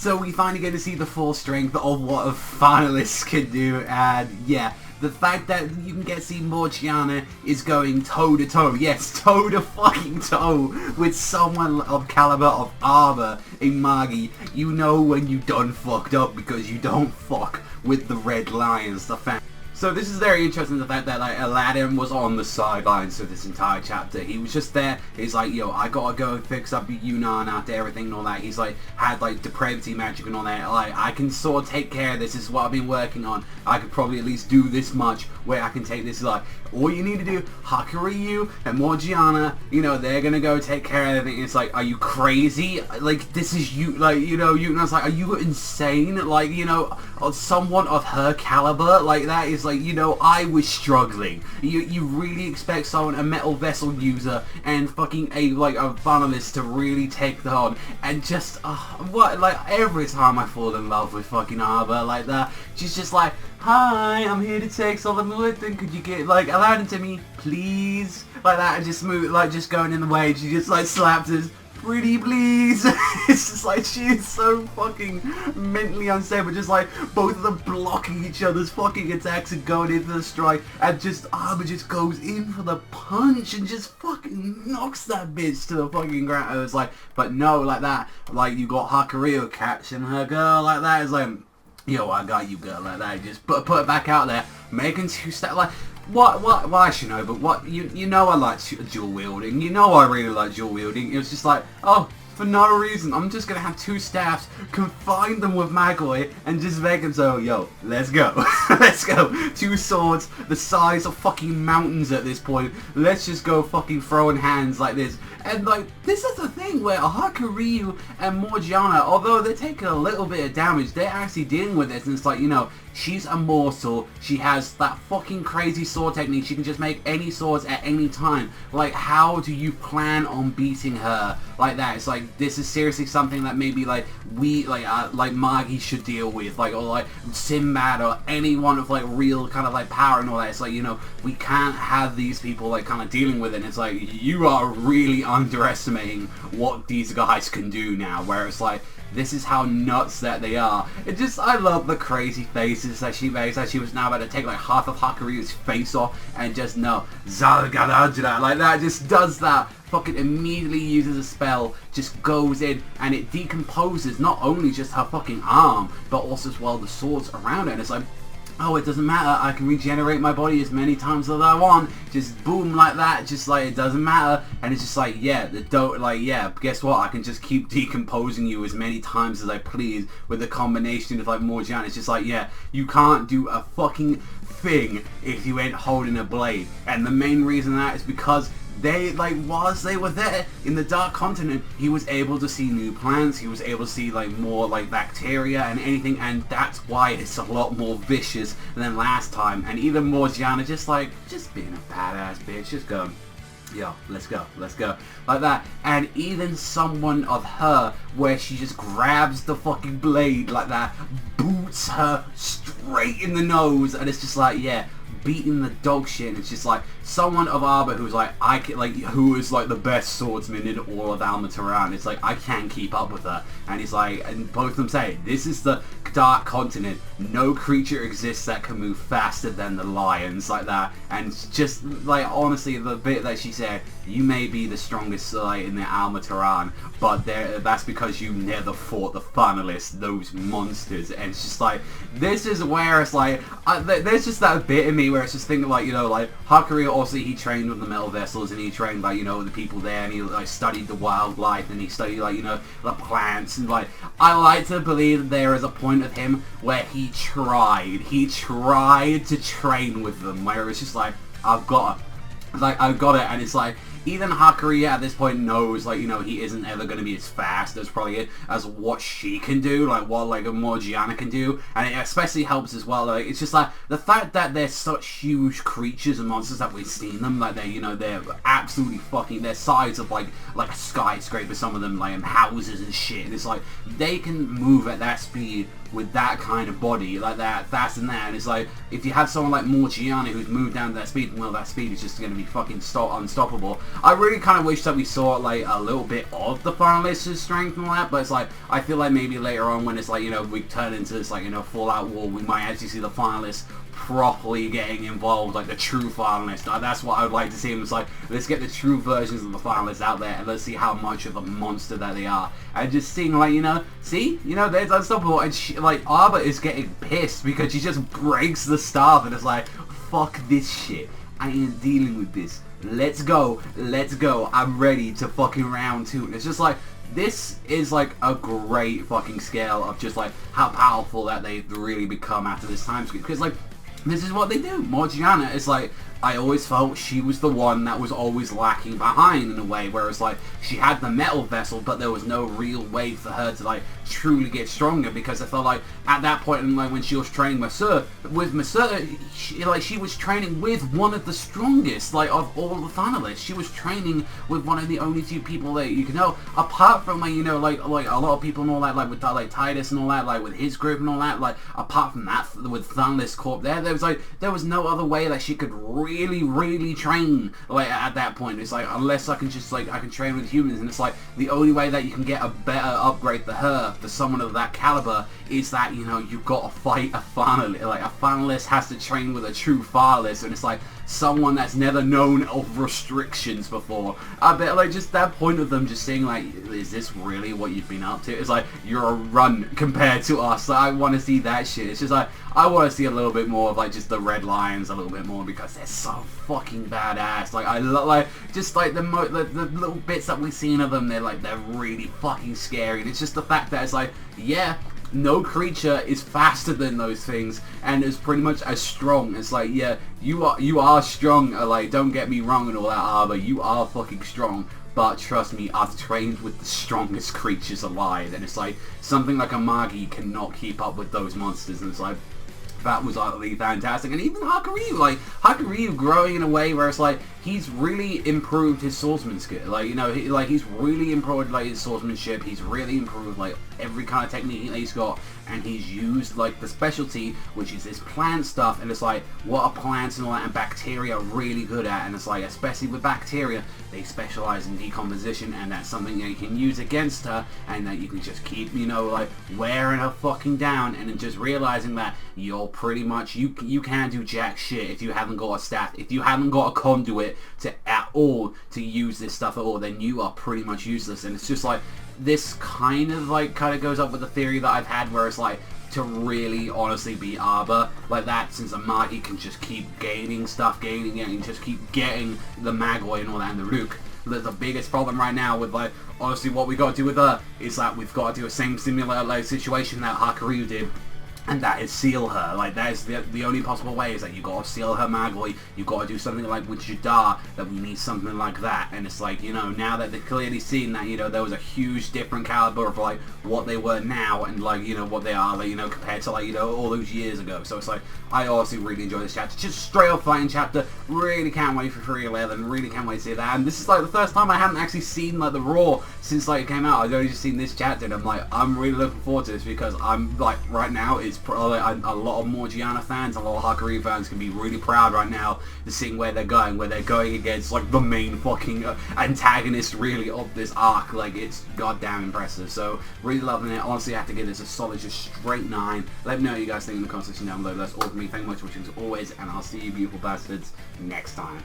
So we finally get to see the full strength of what a Fanalis can do, and yeah, the fact that you can get to see Morgiana is going toe to toe, yes, toe to fucking toe with someone of caliber of Arba in Magi, you know when you done fucked up because you don't fuck with the Red Lions, the fan. So this is very interesting, the fact that like Aladdin was on the sidelines for this entire chapter. He was just there. He's like, yo, I gotta go fix up Yunnan after everything and all that. He's like, had like depravity magic and all that. Like, I can sort of take care of this. This is what I've been working on. I could probably at least do this much where I can take this. Like, all you need to do, Hakuryuu and Morgiana, you know, they're gonna go take care of everything. It's like, are you crazy? Like, this is you, like, you know, Yunnan's like, are you insane? Like, you know, someone of her caliber like that is like, you know, I was struggling. You really expect someone, a metal vessel user and fucking a Fanalis to really take the on, and just what, like, every time I fall in love with fucking Arba like that, she's just like, hi, I'm here to take some of the Mulitan, could you get like Aladdin to me please, like that, and just move, like just going in the way. She just like slaps us, pretty please. It's just like, she is so fucking mentally unstable, just like both of them blocking each other's fucking attacks and going into the strike, and just Arba just goes in for the punch and just fucking knocks that bitch to the fucking ground. It's like, but no, like that, like you got Hakuryuu catching her girl like that. It's like, yo, I got you, girl, like that. Just put it back out there, making two step like. What, I should know, but what, you know I like dual wielding, you know I really like dual wielding. It was just like, oh, for no reason, I'm just gonna have two staffs, confine them with Magi, and just make them so, yo, let's go. Let's go. Two swords, the size of fucking mountains at this point, let's just go fucking throwing hands like this. And like, this is the thing where Hakuryuu and Morgiana, although they're taking a little bit of damage, they're actually dealing with this, and it's like, you know, she's immortal, she has that fucking crazy sword technique, she can just make any swords at any time. Like, how do you plan on beating her like that? It's like, this is seriously something that maybe like we, like Magi should deal with, like, or like Sinbad or anyone of like real kind of like power and all that. It's like, you know, we can't have these people like kind of dealing with it, and it's like, you are really underestimating what these guys can do now, where it's like, this is how nuts that they are. It just, I love the crazy faces that she makes, that she was now about to take like half of Hakuryuu's face off and just no, Zalgadajra, like that, just does that, fucking immediately uses a spell, just goes in, and it decomposes not only just her fucking arm, but also as well the swords around it, and it's like, oh, it doesn't matter, I can regenerate my body as many times as I want, just boom like that, just like, it doesn't matter, and it's just like, yeah, yeah, guess what, I can just keep decomposing you as many times as I please with the combination of like Morgiana. It's just like, yeah, you can't do a fucking thing if you ain't holding a blade, and the main reason that is because they, like, whilst they were there in the Dark Continent, he was able to see new plants, he was able to see, like, more, like, bacteria and anything, and that's why it's a lot more vicious than last time. And even Morgiana just, like, just being a badass bitch, just going, yo, let's go, like that. And even someone of her, where she just grabs the fucking blade like that, boots her straight in the nose, and it's just like, yeah, beating the dog shit. And it's just like someone of Arba who's like, who is like the best swordsman in all of Almataran. It's like, I can't keep up with her. And he's like, and both of them say, this is the Dark Continent, no creature exists that can move faster than the lions, like that. And just like, honestly, the bit that she said, you may be the strongest like in the Almataran, but that's because you never fought the Fanalis, those monsters. And it's just like, this is where it's like, there's just that bit in me where it's just thinking like, you know, like Hakuryuu, also he trained with the metal vessels, and he trained by, you know, the people there, and he like studied the wildlife, and he studied like, you know, the plants, and like, I like to believe that there is a point of him where he tried to train with them, where it's just like, I've got it, and it's like, even Hakuryuu at this point knows, like, you know, he isn't ever going to be as fast as probably as what she can do, like what like a Morgiana can do. And it especially helps as well, like, it's just like the fact that they're such huge creatures and monsters that we've seen them, like they, you know, they're absolutely fucking, they're size of like a skyscraper, some of them, like houses and shit, and it's like they can move at that speed with that kind of body, like that, fast and that, and it's like, if you have someone like Morgiana who's moved down to that speed, well, that speed is just going to be fucking unstoppable. I really kind of wish that we saw, like, a little bit of the Fanalis's strength and all that, but it's like, I feel like maybe later on when it's like, you know, we turn into this, like, you know, full-out war, we might actually see the Fanalis properly getting involved, like the true Fanalis. That's what I would like to see. It's like, let's get the true versions of the Fanalis out there and let's see how much of a monster that they are. And just seeing, like, you know, see, you know, there's unstoppable, and she, like, Arba is getting pissed because she just breaks the staff and it's like, fuck this shit, I ain't dealing with this, let's go, I'm ready to fucking round 2. And it's just like, this is like a great fucking scale of just like how powerful that they've really become after this time skip, because like, this is what they do. Morgiana is like, I always felt she was the one that was always lacking behind in a way, whereas like, she had the metal vessel, but there was no real way for her to like truly get stronger, because I felt like at that point in like when she was training Mercer, she was training with one of the strongest like of all the Fanalis. She was training with one of the only 2 people that you can know, apart from like, you know, like a lot of people and all that, like with like Titus and all that, like with his group and all that, like apart from that with Fanalis Corp there was no other way that she could really train like at that point. It's like, unless I can just like, I can train with humans, and it's like the only way that you can get a better upgrade to her, for someone of that caliber, is that, you know, you've got to fight a Fanalis. Like a Fanalis has to train with a true Fanalis, and it's like someone that's never known of restrictions before. I bet like just that point of them just saying like, is this really what you've been up to? It's like, you're a runt compared to us. I want to see that shit. It's just like, I want to see a little bit more of like just the Red Lions a little bit more, because they're so fucking badass. Like I like just like the little bits that we've seen of them, they're really fucking scary. And it's just the fact that it's like, yeah, no creature is faster than those things and is pretty much as strong. It's like, yeah, you are strong, like, don't get me wrong and all that, Arba, you are fucking strong, but trust me, I've trained with the strongest creatures alive, and it's like, something like a Magi cannot keep up with those monsters, and it's like, that was utterly fantastic. And even Hakuryuu, like, Hakuryuu growing in a way where it's like, he's really improved his swordsman skill. Like, you know, he's really improved, like, his swordsmanship. He's really improved, like, every kind of technique that he's got. And he's used, like, the specialty, which is this plant stuff. And it's like, what are plants and all that and bacteria really good at? And it's like, especially with bacteria, they specialize in decomposition. And that's something that you can use against her. And that you can just keep, you know, like, wearing her fucking down. And then just realizing that you're pretty much, you can't do jack shit if you haven't got a staff. If you haven't got a conduit at all to use this stuff at all, then you are pretty much useless. And it's just like, this kind of goes up with the theory that I've had, where it's like, to really honestly be Arba like that, since a Magi can just keep gaining stuff, just keep getting the Magoi and all that, and the Rook. The biggest problem right now with, like, honestly what we got to do with her is that we've got to do a same similar like situation that Hakuryuu did. And that is seal her. Like, that is the only possible way, is that you gotta seal her Magoi. You gotta do something like with Jadar, that we need something like that. And it's like, you know, now that they've clearly seen that, you know, there was a huge different caliber of like what they were now and like, you know, what they are, like, you know, compared to like, you know, all those years ago. So it's like, I honestly really enjoy this chapter. Just straight up fighting chapter. Really can't wait for 311. Really can't wait to see that. And this is like the first time I haven't actually seen like the Raw since like it came out. I've only just seen this chapter, and I'm like, I'm really looking forward to this, because I'm like, right now it's probably a lot of Morgiana fans, a lot of Hakuryuu fans can be really proud right now to seeing where they're going against like the main fucking antagonist really of this arc. Like, it's goddamn impressive. So really loving it. Honestly, I have to give this a solid just straight 9. Let me know what you guys think in the comment section down below. That's all from me. Thank you much for watching as always, and I'll see you beautiful bastards next time.